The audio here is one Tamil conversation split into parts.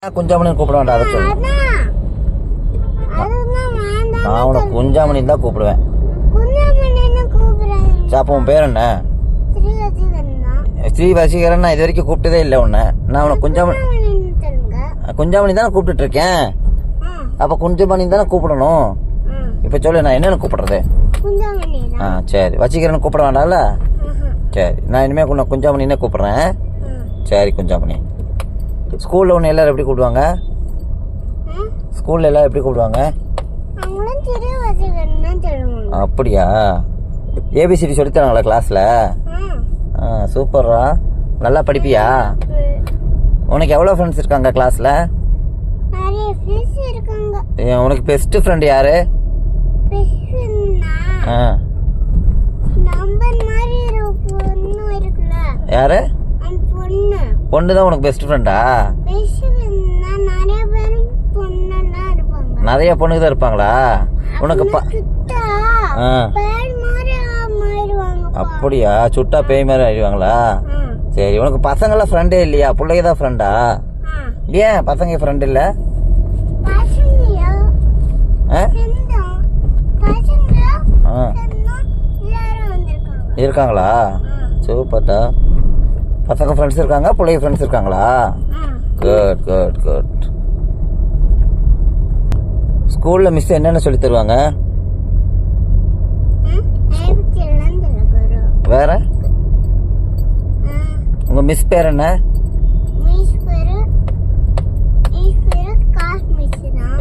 குஞ்சாமணி கூப்பிட வேண்டாம், அதை சொல்லு. நான் உனக்கு குஞ்சாமணி தான் கூப்பிடுவேன். அப்போ உன் பேர் என்ன? ஸ்ரீ வசீகரன். நான் இது வரைக்கும் கூப்பிட்டதே இல்லை உன்னை. நான் உனக்கு குஞ்சாமணி தானே கூப்பிட்டு இருக்கேன். அப்போ குஞ்சுமணி தானே கூப்பிடணும். இப்போ சொல்லு, நான் என்னென்ன கூப்பிடுறது? சரி, வசீகரன் கூப்பிட வேண்டாம்ல. சரி, நான் இனிமேல் உன்னை குஞ்சாமணின்னே கூப்பிட்றேன். சரி குஞ்சாமணி. ஸ்கூலில் ஒன்று எல்லாரும் எப்படி கூப்பிடுவாங்க? ஸ்கூலில் எல்லாரும் எப்படி கூப்பிடுவாங்க? அப்படியா? ஏபிசிடி சொல்லித்தராங்களா கிளாஸில்? சூப்பர்ரா. நல்லா படிப்பியா? உனக்கு எவ்வளோ ஃப்ரெண்ட்ஸ் இருக்காங்க கிளாஸில்? உனக்கு பெஸ்ட் ஃப்ரெண்ட் யாரு? யாரு? பொண்ணு தான் உனக்கு பெஸ்ட் ஃப்ரெண்டா? நிறைய பொண்ணுங்க தான் இருப்பாங்களா உனக்கு? அப்படியா? சுட்டா பேய் மாதிரி ஆயிடுவாங்களா? சரி, உனக்கு பசங்களாம் ஃப்ரெண்டே இல்லையா? பிள்ளைங்க தான் ஃப்ரெண்டா? ஏன் பசங்க ஃப்ரெண்ட் இல்லை? இருக்காங்களா? சூப்பர்டா. பசங்க ஃப்ரெண்ட்ஸ் இருக்காங்க, பிள்ளைங்க ஃப்ரெண்ட்ஸ் இருக்காங்களா? Good good good. ஸ்கூலில் மிஸ் என்னென்ன சொல்லி தருவாங்க? வேற? உங்க மிஸ் பேர் என்ன?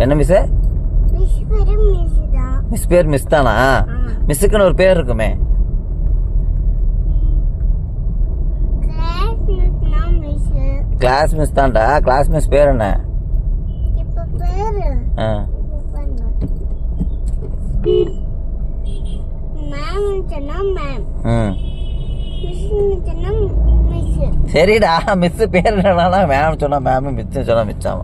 என்ன மிஸ்? மிஸ் பேர் மிஸ் தானா? மிஸ்ஸுக்குன்னு ஒரு பேர் இருக்குமே. கிளாஸ் மிஸ் தான்டா. கிளாஸ் மிஸ் பேர் என்ன? சரிடா, மிஸ் பேர் என்னன்னா மேம் சொன்னா மேம், மிஸ் சொன்னா மிச்சாம.